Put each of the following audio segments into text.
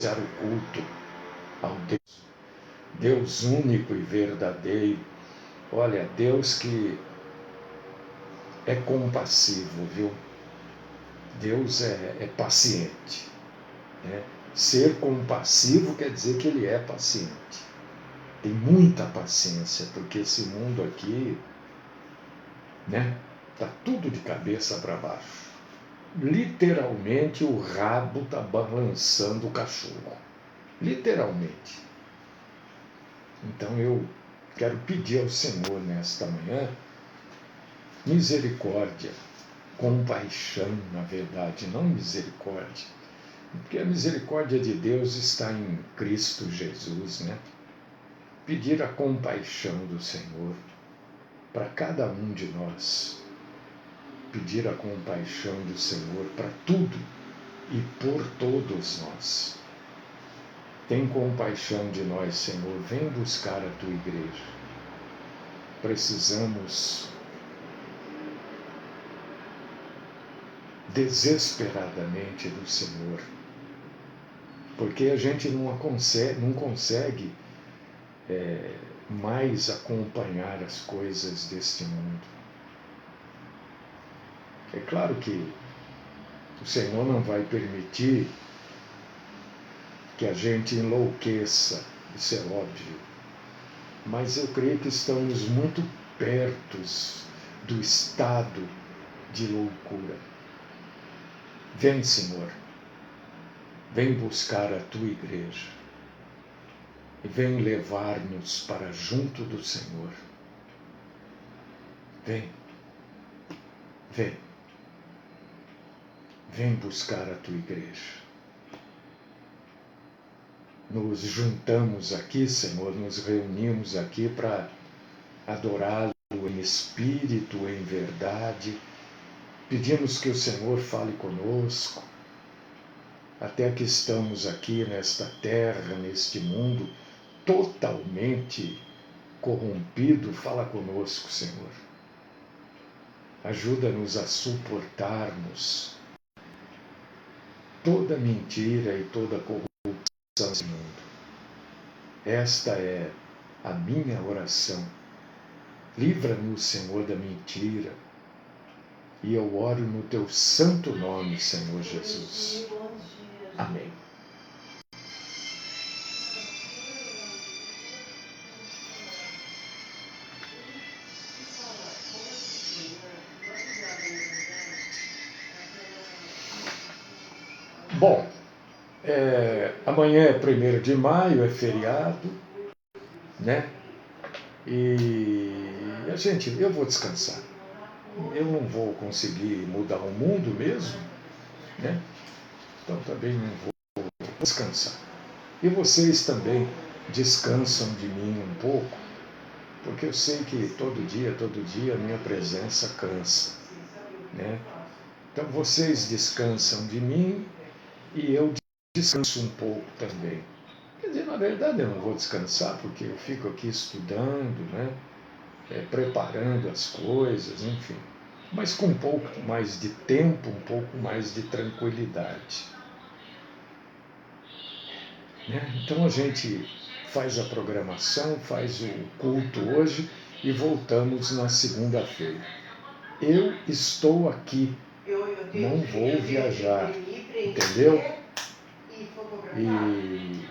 o culto ao Deus único e verdadeiro. Olha, Deus que é compassivo, viu? Deus é paciente. Né? Ser compassivo quer dizer que ele é paciente. Tem muita paciência, porque esse mundo aqui, né, tá tudo de cabeça para baixo. Literalmente o rabo tá balançando o cachorro. Literalmente. Então eu quero pedir ao Senhor nesta manhã misericórdia, compaixão, na verdade, não misericórdia. Porque a misericórdia de Deus está em Cristo Jesus, né? Pedir a compaixão do Senhor para cada um de nós. Pedir a compaixão do Senhor para tudo e por todos nós. Tem compaixão de nós, Senhor. Vem buscar a tua igreja. Precisamos desesperadamente do Senhor. Porque a gente não consegue mais acompanhar as coisas deste mundo. É claro que o Senhor não vai permitir que a gente enlouqueça, isso é óbvio. Mas eu creio que estamos muito perto do estado de loucura. Vem, Senhor, vem buscar a tua igreja e vem levar-nos para junto do Senhor. Vem, vem, vem buscar a tua igreja. Nos juntamos aqui, Senhor, nos reunimos aqui para adorá-lo em espírito, em verdade. Pedimos que o Senhor fale conosco, até que estamos aqui nesta terra, neste mundo, totalmente corrompido. Fala conosco, Senhor. Ajuda-nos a suportarmos toda mentira e toda corrupção desse mundo. Esta é a minha oração. Livra-nos, Senhor, da mentira. E eu oro no teu santo nome, Senhor Jesus. Amém. Bom, amanhã é 1º de maio, é feriado, né? E eu vou descansar. Eu não vou conseguir mudar o mundo mesmo, né? Então também não vou descansar. E vocês também descansam de mim um pouco, porque eu sei que todo dia a minha presença cansa, né? Então vocês descansam de mim e eu descanso um pouco também. Quer dizer, na verdade eu não vou descansar, porque eu fico aqui estudando, né? Preparando as coisas, enfim. Mas com um pouco mais de tempo, um pouco mais de tranquilidade. Né? Então a gente faz a programação, faz o culto hoje e voltamos na segunda-feira. Eu estou aqui, não vou viajar, entendeu? E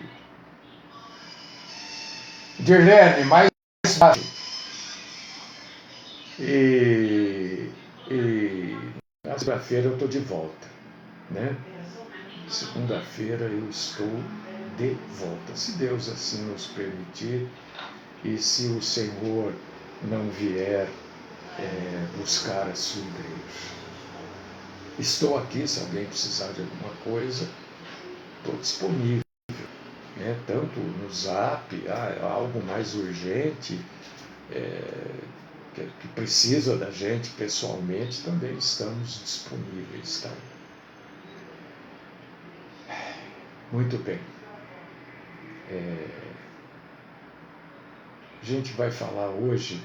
Dirlene, mais baixo. E na segunda-feira eu estou de volta, né? Segunda-feira eu estou de volta, se Deus assim nos permitir e se o Senhor não vier buscar a sua igreja. Estou aqui, se alguém precisar de alguma coisa, estou disponível, né? Tanto no Zap, algo mais urgente, que precisa da gente pessoalmente, também estamos disponíveis. Tá? Muito bem. A gente vai falar hoje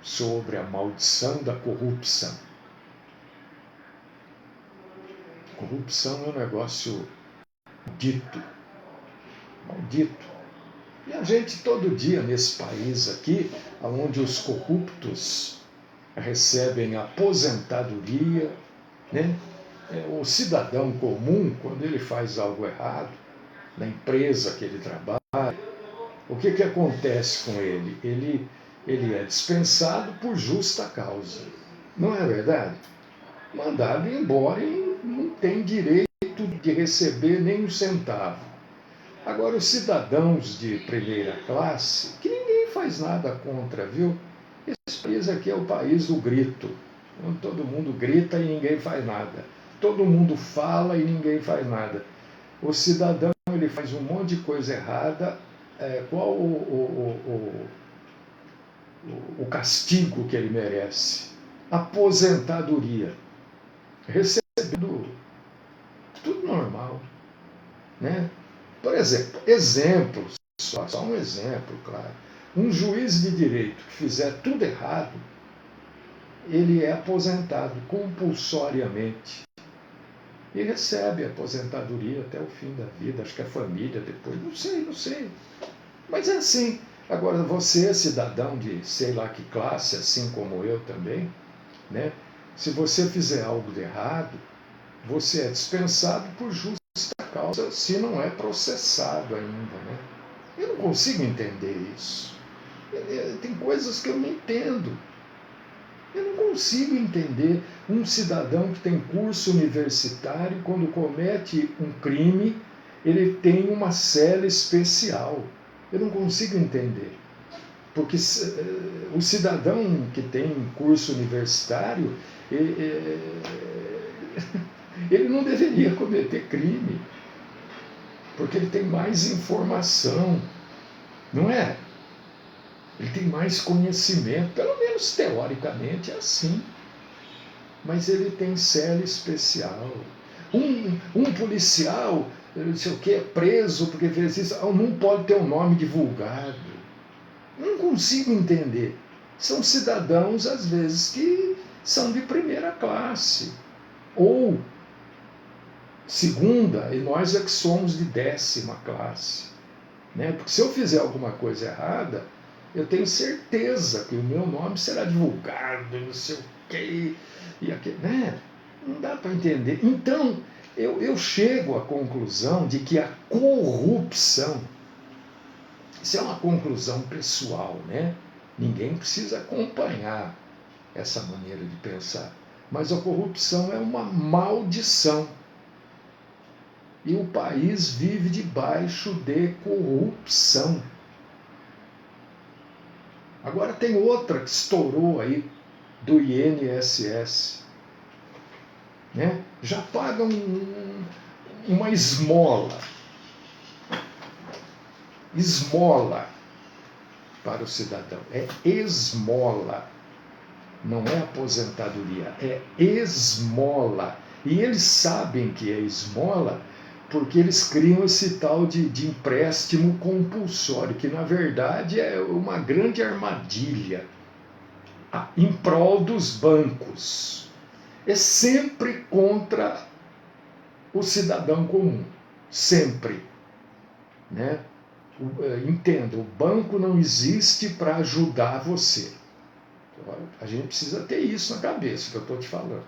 sobre a maldição da corrupção. Corrupção é um negócio Maldito. Maldito. E a gente todo dia nesse país aqui, onde os corruptos recebem aposentadoria, né? O cidadão comum, quando ele faz algo errado, na empresa que ele trabalha, o que acontece com ele? Ele é dispensado por justa causa. Não é verdade? Mandado embora e não tem direito de receber nem um centavo. Agora, os cidadãos de primeira classe, que ninguém faz nada contra, viu? Esse país aqui é o país do grito, onde todo mundo grita e ninguém faz nada. Todo mundo fala e ninguém faz nada. O cidadão ele faz um monte de coisa errada. Qual o castigo que ele merece? Aposentadoria. Recebendo tudo normal. Né? Por exemplo, só um exemplo, claro. Um juiz de direito que fizer tudo errado, ele é aposentado compulsoriamente. E recebe a aposentadoria até o fim da vida, acho que a família depois, não sei. Mas é assim. Agora, você é cidadão de sei lá que classe, assim como eu também, né? Se você fizer algo de errado, você é dispensado por justa causa, se não é processado ainda, né? Eu não consigo entender isso. Tem coisas que eu não entendo. Eu não consigo entender um cidadão que tem curso universitário, quando comete um crime, ele tem uma cela especial. Eu não consigo entender. Porque o cidadão que tem curso universitário, ele não deveria cometer crime. Porque ele tem mais informação, não é? Ele tem mais conhecimento, pelo menos teoricamente é assim. Mas ele tem cela especial. Um policial, não sei o que, é preso porque fez isso, não pode ter um nome divulgado. Não consigo entender. São cidadãos, às vezes, que são de primeira classe. Ou segunda, e nós é que somos de 10ª classe. Né? Porque se eu fizer alguma coisa errada, eu tenho certeza que o meu nome será divulgado, não sei o quê, e aquilo, né? Não dá para entender. Então, eu chego à conclusão de que a corrupção, isso é uma conclusão pessoal, né? Ninguém precisa acompanhar essa maneira de pensar. Mas a corrupção é uma maldição. E o país vive debaixo de corrupção. Agora tem outra que estourou aí, do INSS. Né? Já pagam uma esmola. Esmola para o cidadão. É esmola. Não é aposentadoria, é esmola. E eles sabem que é esmola porque eles criam esse tal de empréstimo compulsório, que na verdade é uma grande armadilha em prol dos bancos. É sempre contra o cidadão comum, sempre. Né? Entenda, o banco não existe para ajudar você. A gente precisa ter isso na cabeça, que eu estou te falando.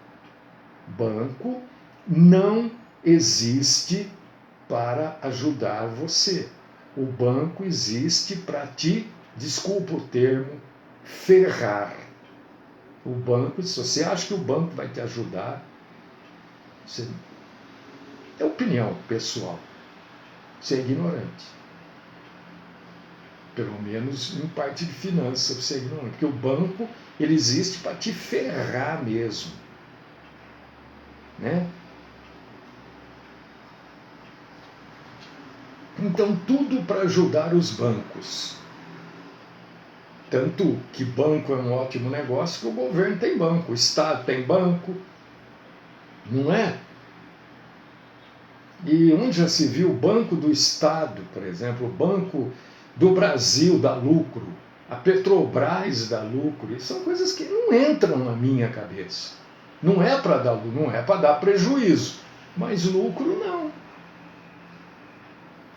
Banco não existe para ajudar você. O banco existe para te, desculpa o termo, ferrar. O banco, se você acha que o banco vai te ajudar, é opinião pessoal. Você é ignorante. Pelo menos em parte de finanças você é ignorante. Porque o banco, ele existe para te ferrar mesmo. Né? Então, tudo para ajudar os bancos. Tanto que banco é um ótimo negócio, que o governo tem banco, o Estado tem banco, não é? E onde já se viu o Banco do Estado, por exemplo, o Banco do Brasil dá lucro, a Petrobras dá lucro, e são coisas que não entram na minha cabeça. Não é para dar lucro, não é para dar prejuízo, mas lucro não.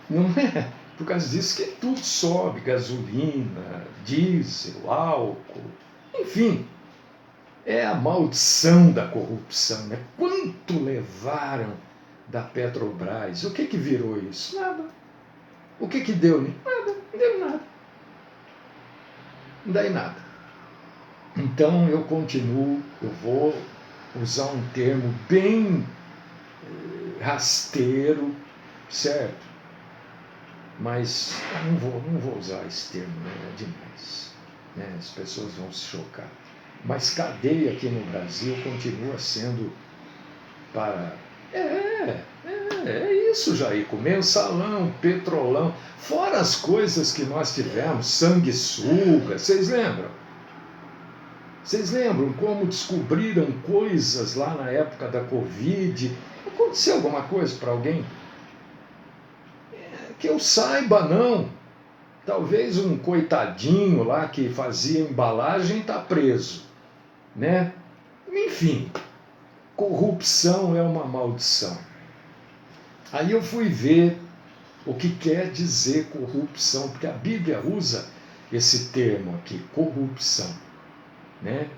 Não é? Por causa disso que tudo sobe, gasolina, diesel, álcool, enfim. É a maldição da corrupção, né? Quanto levaram da Petrobras? O que virou isso? Nada. O que deu? Nada, não deu nada. Não dá em nada. Então eu continuo, eu vou usar um termo bem rasteiro, certo? Mas não vou usar esse termo, né? É demais. Né? As pessoas vão se chocar. Mas cadeia aqui no Brasil continua sendo para... É isso, Jair, com mensalão, petrolão, fora as coisas que nós tivemos, sanguessuga, vocês lembram? Vocês lembram como descobriram coisas lá na época da Covid? Aconteceu alguma coisa para alguém? Que eu saiba, não. Talvez um coitadinho lá que fazia embalagem está preso, né? Enfim, corrupção é uma maldição. Aí eu fui ver o que quer dizer corrupção, porque a Bíblia usa esse termo aqui, corrupção, né?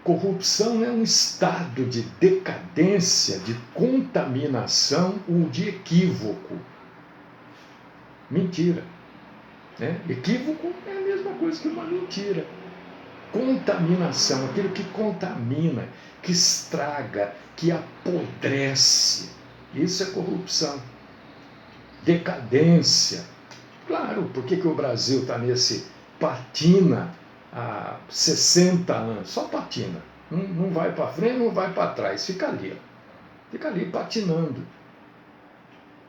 Corrupção é um estado de decadência, de contaminação ou de equívoco. Mentira. Né? Equívoco é a mesma coisa que uma mentira. Contaminação, aquilo que contamina, que estraga, que apodrece. Isso é corrupção. Decadência. Claro, por que o Brasil está nesse patina há 60 anos? Só patina. Não vai para frente, não vai para trás. Fica ali. Fica ali patinando.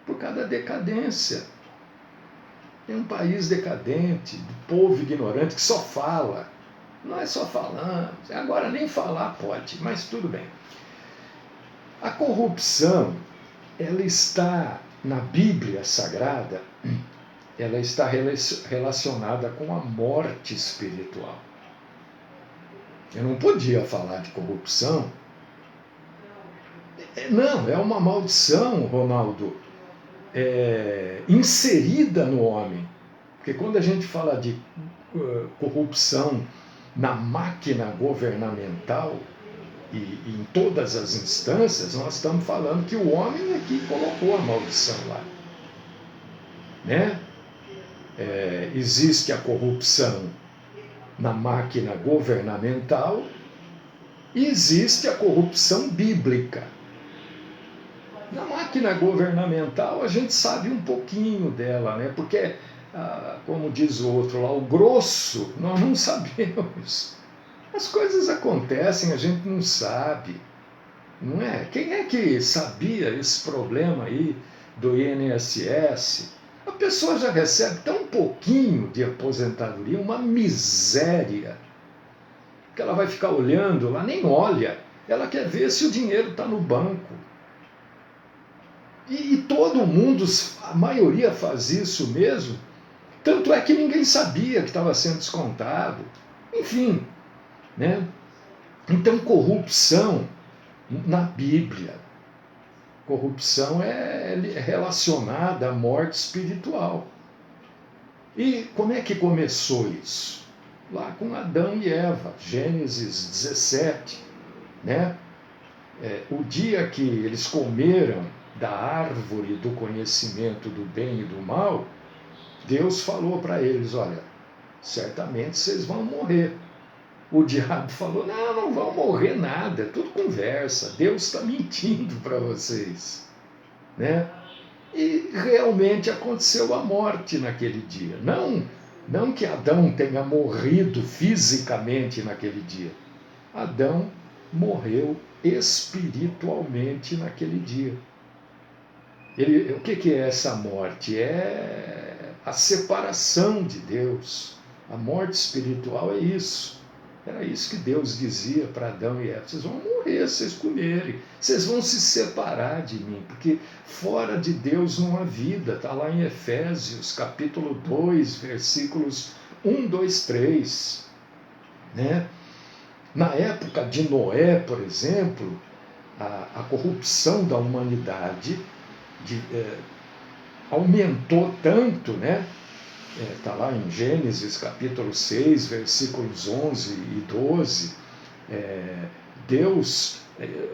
Por causa da decadência. É um país decadente, de povo ignorante que só fala. Não é só falando. Agora nem falar pode, mas tudo bem. A corrupção, ela está na Bíblia Sagrada, ela está relacionada com a morte espiritual. Eu não podia falar de corrupção. Não, é uma maldição, Ronaldo, inserida no homem. Porque quando a gente fala de corrupção na máquina governamental e em todas as instâncias, nós estamos falando que o homem é que colocou a maldição lá. Né? Existe a corrupção na máquina governamental e existe a corrupção bíblica. Na máquina governamental a gente sabe um pouquinho dela, né? Porque, como diz o outro lá, o grosso nós não sabemos. As coisas acontecem, a gente não sabe. Não é? Quem é que sabia esse problema aí do INSS? A pessoa já recebe tão pouquinho de aposentadoria, uma miséria, que ela vai ficar olhando lá, nem olha. Ela quer ver se o dinheiro está no banco. E todo mundo, a maioria faz isso mesmo. Tanto é que ninguém sabia que estava sendo descontado. Enfim, né? Então, corrupção na Bíblia. Corrupção é relacionada à morte espiritual. E como é que começou isso? Lá com Adão e Eva, Gênesis 17. Né? O dia que eles comeram da árvore do conhecimento do bem e do mal, Deus falou para eles, olha, certamente vocês vão morrer. O diabo falou, não vão morrer nada, é tudo conversa, Deus está mentindo para vocês. Né? E realmente aconteceu a morte naquele dia. Não que Adão tenha morrido fisicamente naquele dia. Adão morreu espiritualmente naquele dia. O que é essa morte? É a separação de Deus. A morte espiritual é isso. Era isso que Deus dizia para Adão e Eva. Vocês vão morrer se vocês comerem. Vocês vão se separar de mim. Porque fora de Deus não há vida. Está lá em Efésios, capítulo 2, versículos 1, 2, 3. Né? Na época de Noé, por exemplo, a corrupção da humanidade aumentou tanto, né? Está lá em Gênesis capítulo 6, versículos 11 e 12. Deus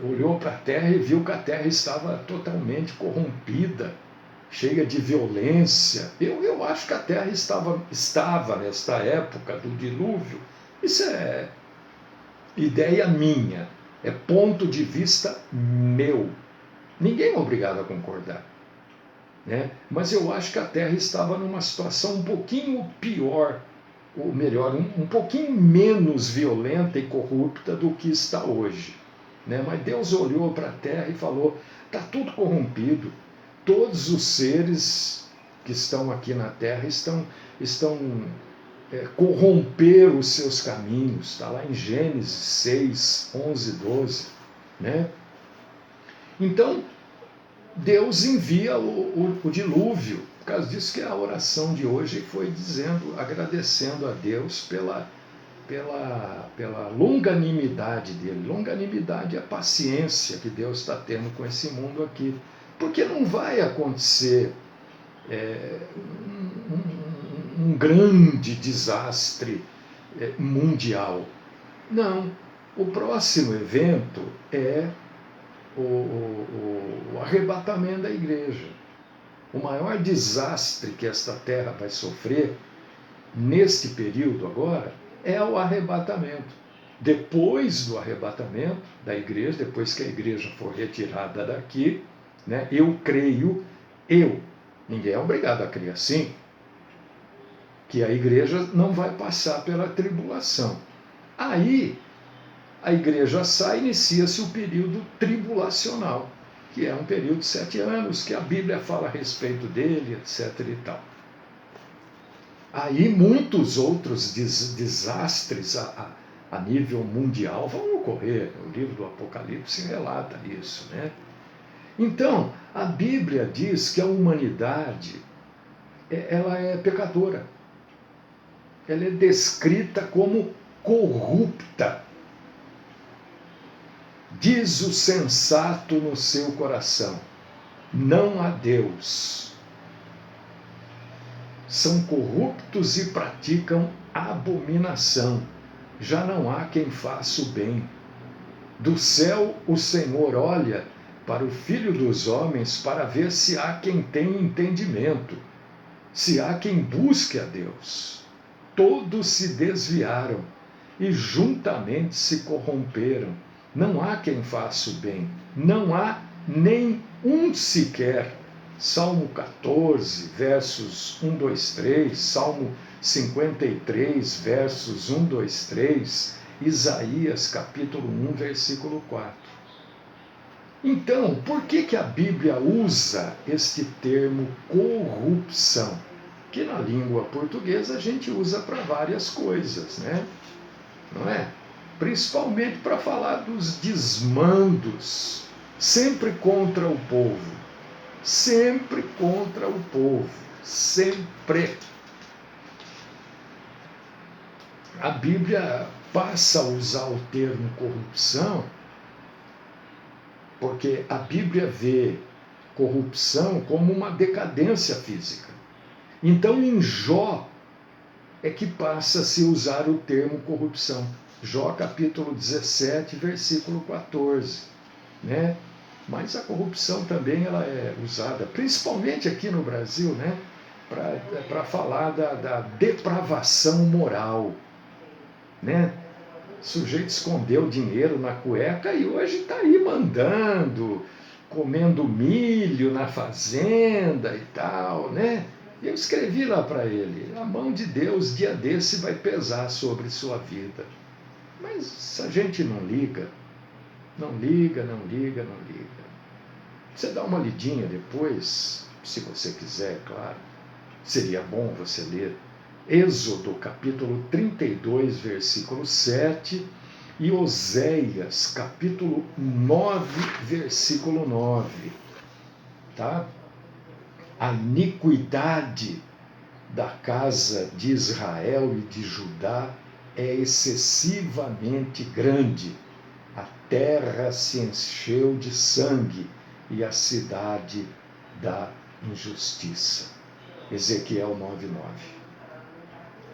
olhou para a terra e viu que a terra estava totalmente corrompida, cheia de violência. Eu acho que a terra estava nesta época do dilúvio. Isso é ideia minha, é ponto de vista meu. Ninguém é obrigado a concordar, né? Mas eu acho que a terra estava numa situação um pouquinho pior, ou melhor, um pouquinho menos violenta e corrupta do que está hoje, né? Mas Deus olhou para a terra e falou: está tudo corrompido, todos os seres que estão aqui na terra estão corromper os seus caminhos. Está lá em Gênesis 6, 11, 12, né? Então Deus envia o dilúvio. Por causa disso que a oração de hoje foi dizendo, agradecendo a Deus pela longanimidade dele. Longanimidade é a paciência que Deus está tendo com esse mundo aqui. Porque não vai acontecer um grande desastre mundial. Não. O próximo evento é o arrebatamento da igreja. O maior desastre que esta terra vai sofrer neste período agora é o arrebatamento. Depois do arrebatamento da igreja, depois que a igreja for retirada daqui, né, eu creio, ninguém é obrigado a crer assim, que a igreja não vai passar pela tribulação. Aí a igreja sai e inicia-se o período tribulacional, que é um período de 7 anos, que a Bíblia fala a respeito dele, etc. e tal. Aí muitos outros desastres a nível mundial vão ocorrer. O livro do Apocalipse relata isso, né? Então, a Bíblia diz que a humanidade ela é pecadora. Ela é descrita como corrupta. Diz o sensato no seu coração: não há Deus. São corruptos e praticam abominação. Já não há quem faça o bem. Do céu o Senhor olha para o Filho dos homens para ver se há quem tenha entendimento, se há quem busque a Deus. Todos se desviaram e juntamente se corromperam. Não há quem faça o bem, não há nem um sequer. Salmo 14, versos 1, 2, 3, Salmo 53, versos 1, 2, 3, Isaías capítulo 1, versículo 4. Então, por que a Bíblia usa este termo corrupção? Que na língua portuguesa a gente usa para várias coisas, né? Não é? Principalmente para falar dos desmandos, sempre contra o povo. Sempre contra o povo. Sempre. A Bíblia passa a usar o termo corrupção porque a Bíblia vê corrupção como uma decadência física. Então, em Jó é que passa a se usar o termo corrupção. Jó capítulo 17, versículo 14. Né? Mas a corrupção também ela é usada, principalmente aqui no Brasil, né? Para falar da depravação moral. Né? O sujeito escondeu dinheiro na cueca e hoje está aí mandando, comendo milho na fazenda e tal, né? E eu escrevi lá para ele: a mão de Deus dia desse vai pesar sobre sua vida. Mas a gente não liga, não liga. Você dá uma lidinha depois, se você quiser, é claro. Seria bom você ler Êxodo capítulo 32, versículo 7 e Oséias capítulo 9, versículo 9. Tá? A iniquidade da casa de Israel e de Judá é excessivamente grande. A terra se encheu de sangue e a cidade da injustiça. Ezequiel 9:9.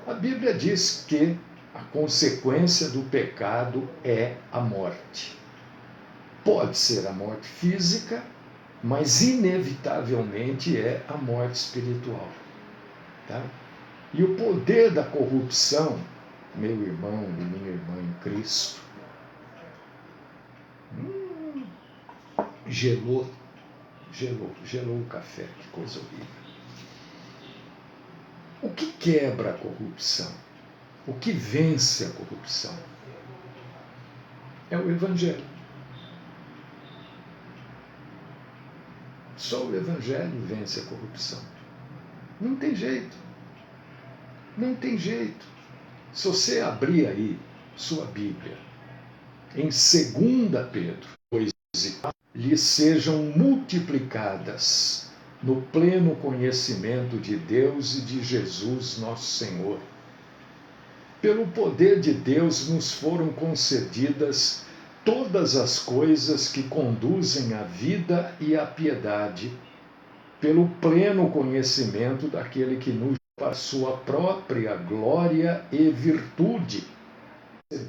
A Bíblia diz que a consequência do pecado é a morte. Pode ser a morte física, mas inevitavelmente é a morte espiritual. Tá? E o poder da corrupção, meu irmão e minha irmã em Cristo, gelou o café, que coisa horrível. O que quebra a corrupção? O que vence a corrupção? É o Evangelho. Só o Evangelho vence a corrupção. Não tem jeito. Não tem jeito. Se você abrir aí sua Bíblia, em 2 Pedro 2:4, lhes sejam multiplicadas no pleno conhecimento de Deus e de Jesus nosso Senhor. Pelo poder de Deus nos foram concedidas todas as coisas que conduzem à vida e à piedade, pelo pleno conhecimento daquele que nos para sua própria glória e virtude,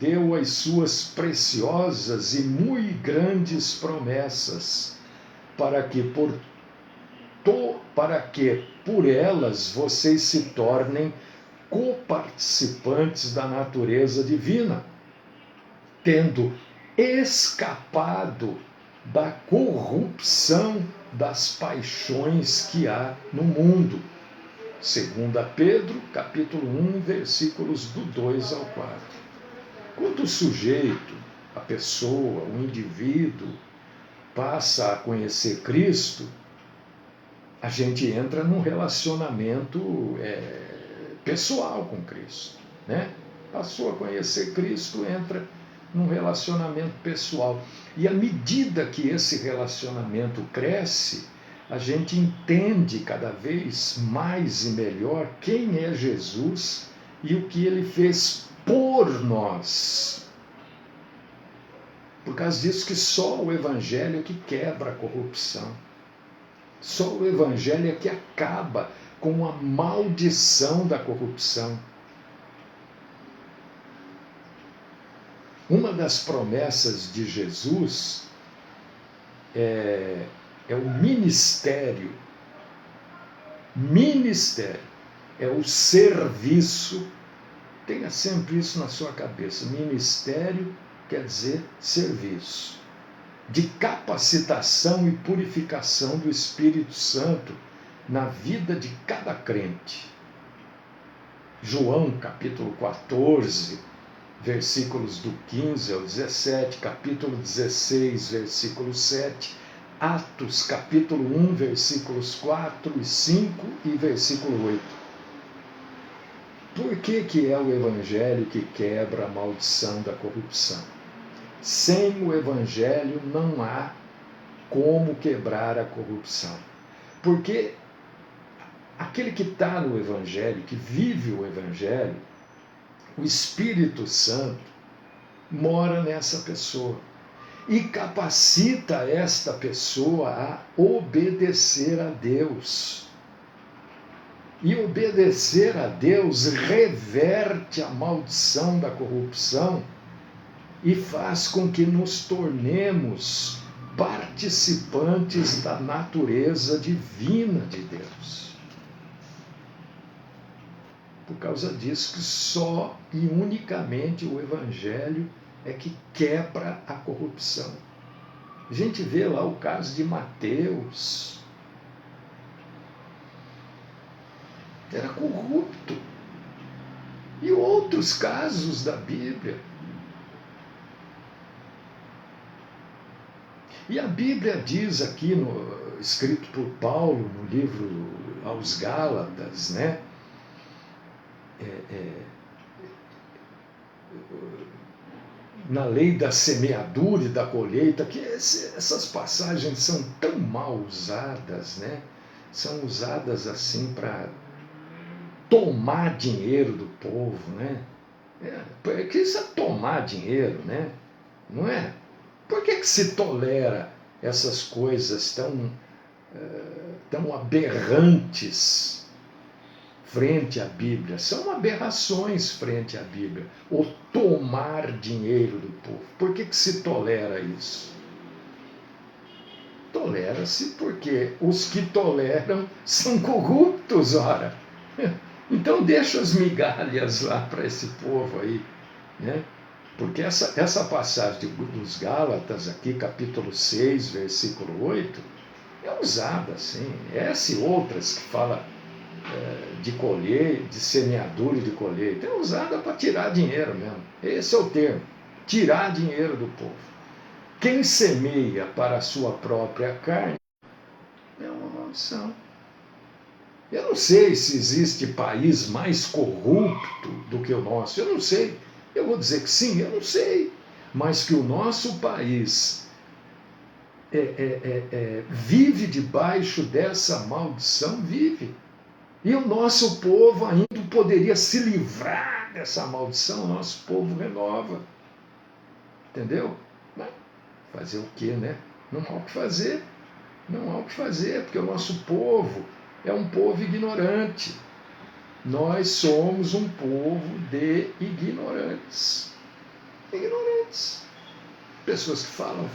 deu as suas preciosas e muito grandes promessas, para que por elas vocês se tornem coparticipantes da natureza divina, tendo escapado da corrupção das paixões que há no mundo. 2 Pedro, capítulo 1, versículos do 2 ao 4. Quando o sujeito, a pessoa, o indivíduo, passa a conhecer Cristo, a gente entra num relacionamento pessoal com Cristo, né? Passou a conhecer Cristo, entra num relacionamento pessoal. E à medida que esse relacionamento cresce, a gente entende cada vez mais e melhor quem é Jesus e o que ele fez por nós. Por causa disso que só o Evangelho é que quebra a corrupção. Só o Evangelho é que acaba com a maldição da corrupção. Uma das promessas de Jesus é o ministério. Ministério é o serviço. Tenha sempre isso na sua cabeça. Ministério quer dizer serviço. De capacitação e purificação do Espírito Santo na vida de cada crente. João, capítulo 14, versículos do 15 ao 17, capítulo 16, versículo 7, Atos, capítulo 1, versículos 4 e 5 e versículo 8. Por que é o Evangelho que quebra a maldição da corrupção? Sem o Evangelho não há como quebrar a corrupção. Porque aquele que está no Evangelho, que vive o Evangelho, o Espírito Santo mora nessa pessoa e capacita esta pessoa a obedecer a Deus. E obedecer a Deus reverte a maldição da corrupção e faz com que nos tornemos participantes da natureza divina de Deus. Por causa disso que só e unicamente o Evangelho é que quebra a corrupção. A gente vê lá o caso de Mateus. Era corrupto. E outros casos da Bíblia. E a Bíblia diz aqui, escrito por Paulo no livro aos Gálatas, né? Na lei da semeadura e da colheita, que essas passagens são tão mal usadas, né? São usadas assim para tomar dinheiro do povo, né? Que isso é tomar dinheiro, né? Não é? Por que se tolera essas coisas tão tão aberrantes frente à Bíblia. São aberrações frente à Bíblia. O tomar dinheiro do povo. Por que se tolera isso? Tolera-se porque os que toleram são corruptos, ora. Então deixa as migalhas lá para esse povo aí, né? Porque essa passagem dos Gálatas aqui, capítulo 6, versículo 8, é usada assim. Essa e outras que fala de colheita, de semeadura e de colheita, é usada para tirar dinheiro mesmo. Esse é o termo, tirar dinheiro do povo. Quem semeia para a sua própria carne é uma maldição. Eu não sei se existe país mais corrupto do que o nosso, eu não sei. Eu vou dizer que sim, eu não sei. Mas que o nosso país vive debaixo dessa maldição, vive. E o nosso povo ainda poderia se livrar dessa maldição, o nosso povo renova. Entendeu? Fazer o quê, né? Não há o que fazer. Não há o que fazer, porque o nosso povo é um povo ignorante. Nós somos um povo de ignorantes. Ignorantes. Pessoas que falam,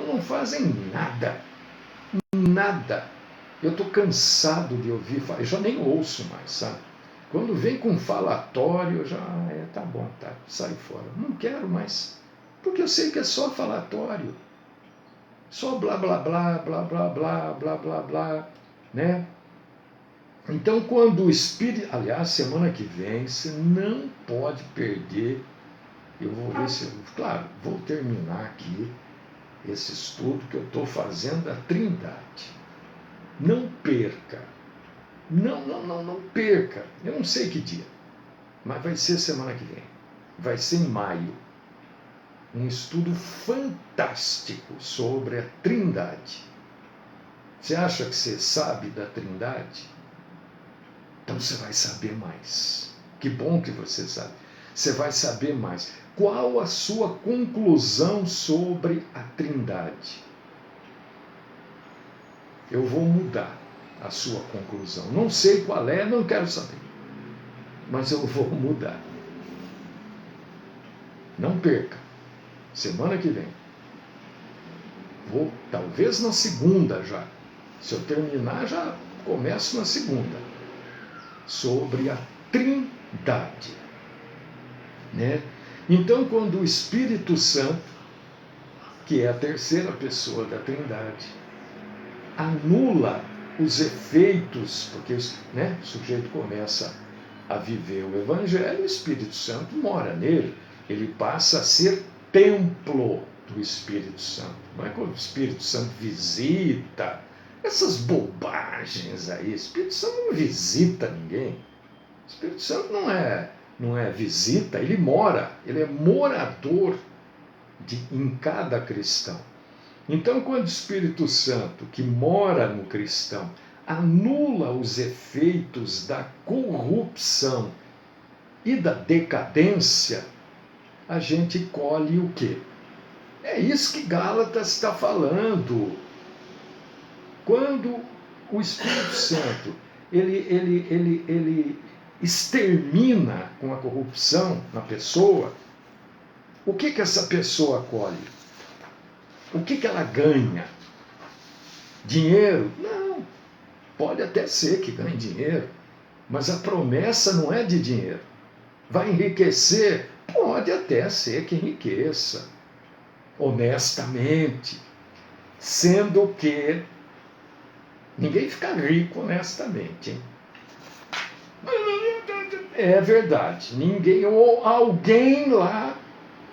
não fazem nada. Nada. Eu estou cansado de ouvir, eu já nem ouço mais, sabe? Quando vem com falatório, eu já, tá bom, tá, sai fora. Não quero mais, porque eu sei que é só falatório. Só blá, blá, blá, blá, blá, blá, blá, blá, blá, né? Então, quando o Espírito... Aliás, semana que vem, você não pode perder. Eu vou ver se... Claro, vou terminar aqui esse estudo que eu estou fazendo da Trindade. Não perca. Não perca. Eu não sei que dia, mas vai ser semana que vem. Vai ser em maio. Um estudo fantástico sobre a Trindade. Você acha que você sabe da Trindade? Então você vai saber mais. Que bom que você sabe. Você vai saber mais. Qual a sua conclusão sobre a Trindade? Eu vou mudar a sua conclusão. Não sei qual é, não quero saber. Mas eu vou mudar. Não perca. Semana que vem. Vou, talvez na segunda já. Se eu terminar, já começo na segunda. Sobre a Trindade. Né? Então, quando o Espírito Santo, que é a terceira pessoa da Trindade, anula os efeitos, porque, né, o sujeito começa a viver o Evangelho, o Espírito Santo mora nele, ele passa a ser templo do Espírito Santo. Não é quando o Espírito Santo visita, essas bobagens aí, o Espírito Santo não visita ninguém. O Espírito Santo não é visita, ele mora, ele é morador em cada cristão. Então, quando o Espírito Santo, que mora no cristão, anula os efeitos da corrupção e da decadência, a gente colhe o quê? É isso que Gálatas está falando. Quando o Espírito Santo ele extermina com a corrupção na pessoa, o que essa pessoa colhe? O que ela ganha? Dinheiro? Não. Pode até ser que ganhe dinheiro, mas a promessa não é de dinheiro. Vai enriquecer? Pode até ser que enriqueça, honestamente, sendo que ninguém fica rico honestamente, hein? É verdade, ninguém, ou alguém lá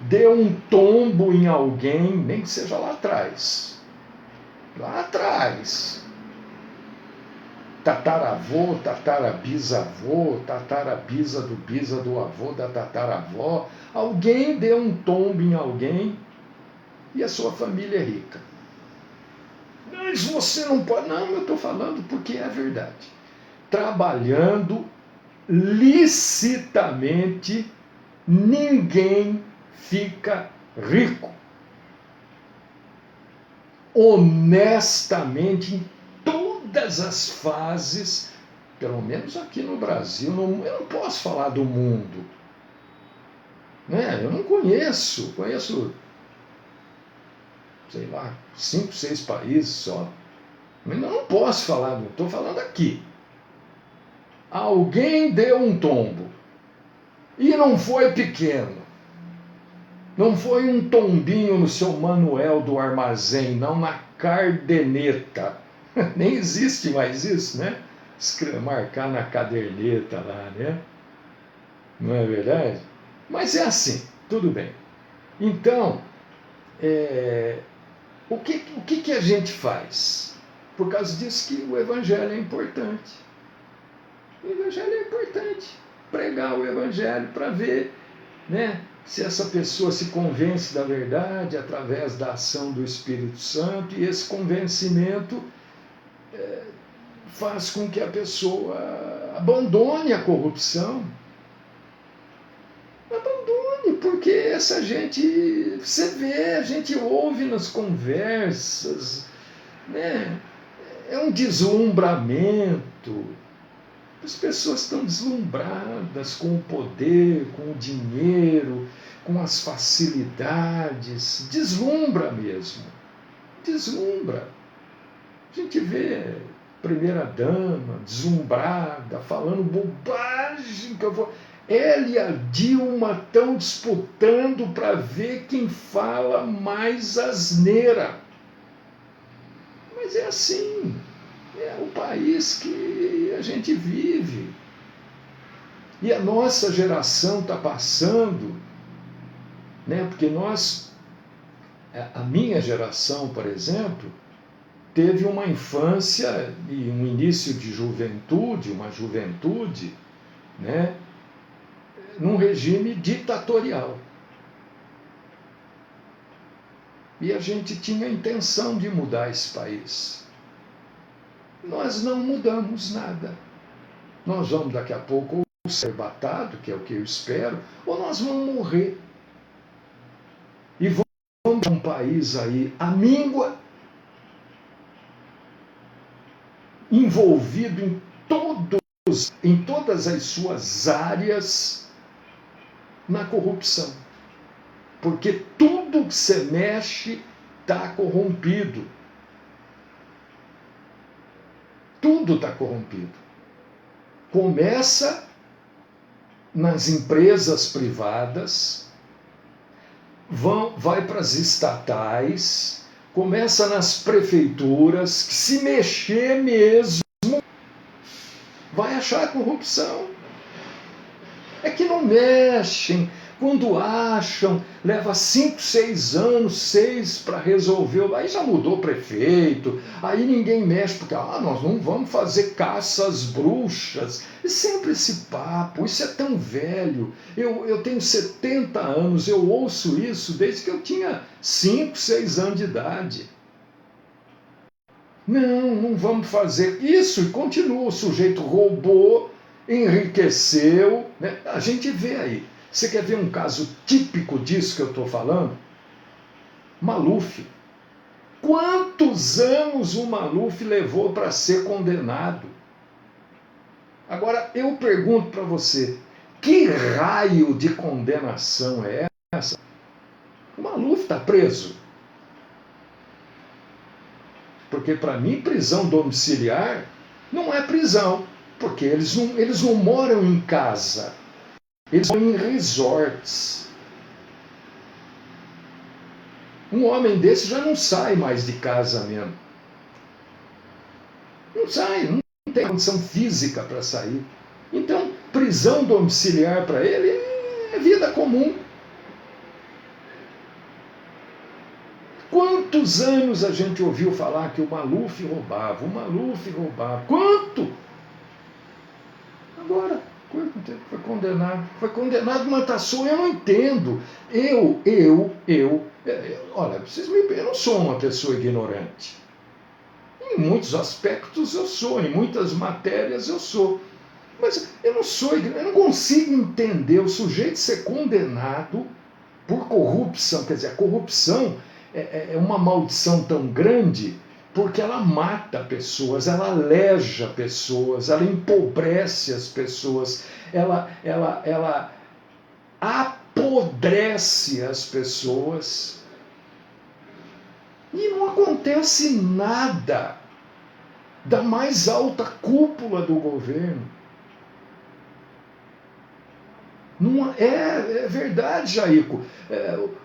deu um tombo em alguém, nem que seja lá atrás. Lá atrás. Tataravô, tatarabisavô, tatarabisa do bisa do avô, da tataravó. Alguém deu um tombo em alguém e a sua família é rica. Mas você não pode. Não, eu estou falando porque é verdade. Trabalhando licitamente, ninguém fica rico. Honestamente, em todas as fases, pelo menos aqui no Brasil. Eu não posso falar do mundo, né? Eu não conheço, sei lá, 5, 6 países só. Mas eu não posso falar, não estou falando aqui. Alguém deu um tombo, e não foi pequeno. Não foi um tombinho no seu manual do armazém, não, na cardeneta. Nem existe mais isso, né? Marcar na caderneta lá, né? Não é verdade? Mas é assim, tudo bem. Então, o que a gente faz? Por causa disso que o Evangelho é importante. O Evangelho é importante. Pregar o Evangelho para ver, né, se essa pessoa se convence da verdade através da ação do Espírito Santo, e esse convencimento faz com que a pessoa abandone a corrupção. Abandone, porque essa gente, você vê, a gente ouve nas conversas, né? É um deslumbramento. As pessoas estão deslumbradas com o poder, com o dinheiro, com as facilidades. Deslumbra mesmo. Deslumbra. A gente vê primeira-dama deslumbrada, falando bobagem. Ela e a Dilma estão disputando para ver quem fala mais asneira. Mas é assim. É o país que a gente vive. E a nossa geração está passando, né? Porque a minha geração, por exemplo, teve uma infância e um início de juventude, uma juventude, né, num regime ditatorial. E a gente tinha a intenção de mudar esse país. Nós não mudamos nada. Nós vamos daqui a pouco ou ser batado, que é o que eu espero, ou nós vamos morrer. E vamos para um país aí amíngua, envolvido em todas as suas áreas na corrupção. Porque tudo que você mexe está corrompido. Tudo está corrompido. Começa nas empresas privadas, vai para as estatais, começa nas prefeituras, que se mexer mesmo, vai achar corrupção. É que não mexem. Quando acham, leva 5, 6 anos, 6 para resolver. Aí já mudou o prefeito, aí ninguém mexe, porque nós não vamos fazer caça às bruxas. E sempre esse papo, isso é tão velho. Eu tenho 70 anos, eu ouço isso desde que eu tinha 5, 6 anos de idade. Não vamos fazer isso, e continua. O sujeito roubou, enriqueceu, né? A gente vê aí. Você quer ver um caso típico disso que eu estou falando? Maluf. Quantos anos o Maluf levou para ser condenado? Agora, eu pergunto para você, que raio de condenação é essa? O Maluf está preso. Porque, para mim, prisão domiciliar não é prisão, porque eles não moram em casa. Eles vão em resorts. Um homem desse já não sai mais de casa mesmo. Não sai, não tem condição física para sair. Então, prisão domiciliar para ele é vida comum. Quantos anos a gente ouviu falar que o Maluf roubava? O Maluf roubava. Quanto? Agora, foi condenado, mas tá solto. Eu não entendo. Olha, eu não sou uma pessoa ignorante. Em muitos aspectos eu sou, em muitas matérias eu sou. Mas eu não consigo entender o sujeito ser condenado por corrupção. Quer dizer, a corrupção é uma maldição tão grande, porque ela mata pessoas, ela aleja pessoas, ela empobrece as pessoas, ela apodrece as pessoas e não acontece nada da mais alta cúpula do governo. Não, é verdade, Jaico.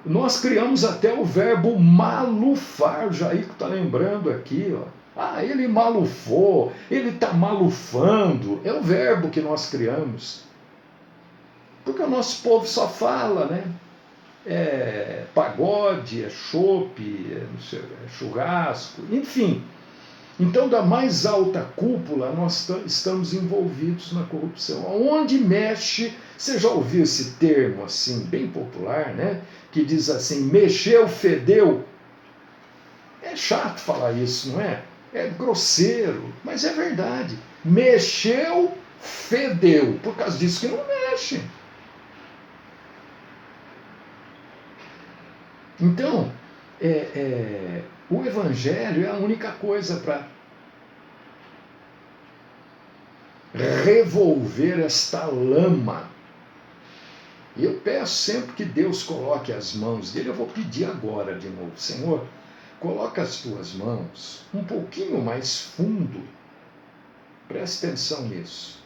Nós criamos até o verbo malufar. O Jaico está lembrando aqui. Ó. Ele malufou, ele está malufando. É o verbo que nós criamos. Porque o nosso povo só fala, né? É pagode, é chope, é churrasco, enfim. Então, da mais alta cúpula, nós estamos envolvidos na corrupção. Onde mexe, você já ouviu esse termo assim, bem popular, né? Que diz assim, mexeu, fedeu. É chato falar isso, não é? É grosseiro, mas é verdade. Mexeu, fedeu. Por causa disso que não mexe. Então, o Evangelho é a única coisa para revolver esta lama. E eu peço sempre que Deus coloque as mãos dele. Eu vou pedir agora de novo, Senhor, coloca as tuas mãos um pouquinho mais fundo. Preste atenção nisso.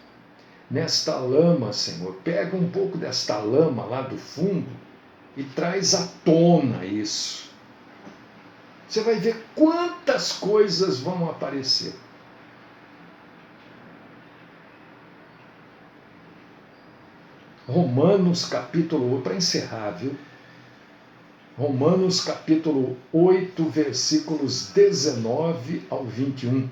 Nesta lama, Senhor, pega um pouco desta lama lá do fundo e traz à tona isso. Você vai ver quantas coisas vão aparecer. Romanos capítulo 8, para encerrar, viu? Romanos capítulo 8, versículos 19 ao 21.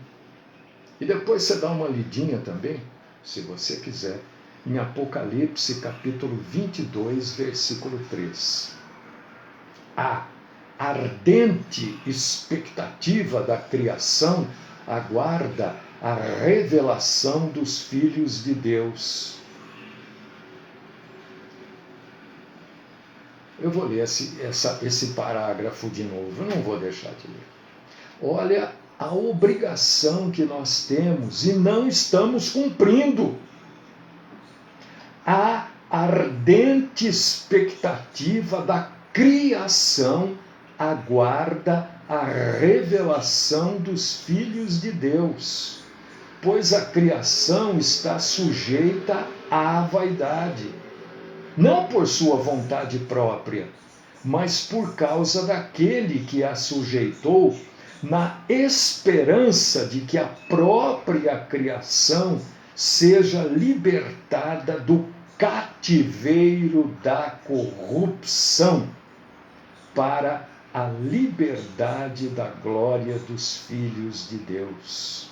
E depois você dá uma lidinha também, se você quiser, em Apocalipse capítulo 22, versículo 3. A ardente expectativa da criação aguarda a revelação dos filhos de Deus. Eu vou ler esse parágrafo de novo, eu não vou deixar de ler. Olha a obrigação que nós temos e não estamos cumprindo. A ardente expectativa da criação aguarda a revelação dos filhos de Deus, pois a criação está sujeita à vaidade, não por sua vontade própria, mas por causa daquele que a sujeitou, na esperança de que a própria criação seja libertada do cativeiro da corrupção para a liberdade da glória dos filhos de Deus.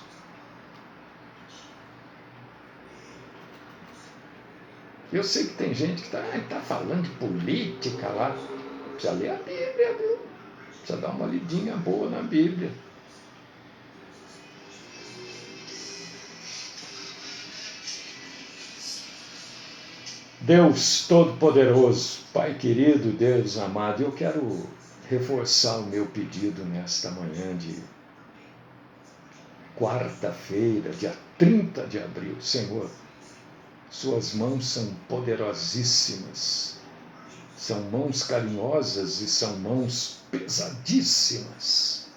Eu sei que tem gente que está falando de política lá. Precisa ler a Bíblia, viu? Precisa dar uma lidinha boa na Bíblia. Deus Todo-Poderoso, Pai querido, Deus amado, eu quero reforçar o meu pedido nesta manhã de quarta-feira, dia 30 de abril. Senhor, suas mãos são poderosíssimas, são mãos carinhosas e são mãos pesadíssimas.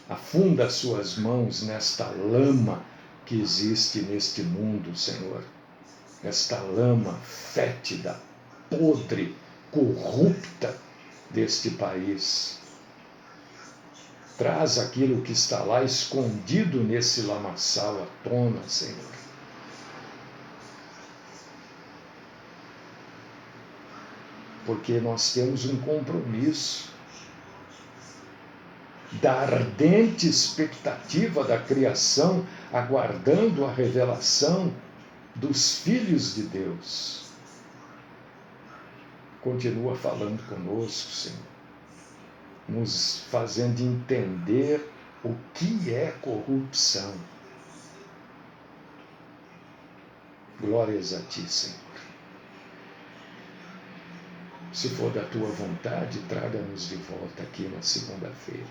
Afunda suas mãos nesta lama que existe neste mundo, Senhor. Esta lama fétida, podre, corrupta deste país. Traz aquilo que está lá escondido nesse lamaçal à tona, Senhor. Porque nós temos um compromisso da ardente expectativa da criação, aguardando a revelação dos filhos de Deus. Continua falando conosco, Senhor, nos fazendo entender o que é corrupção. Glórias a Ti, Senhor. Se for da Tua vontade, traga-nos de volta aqui na segunda-feira.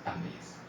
Amém.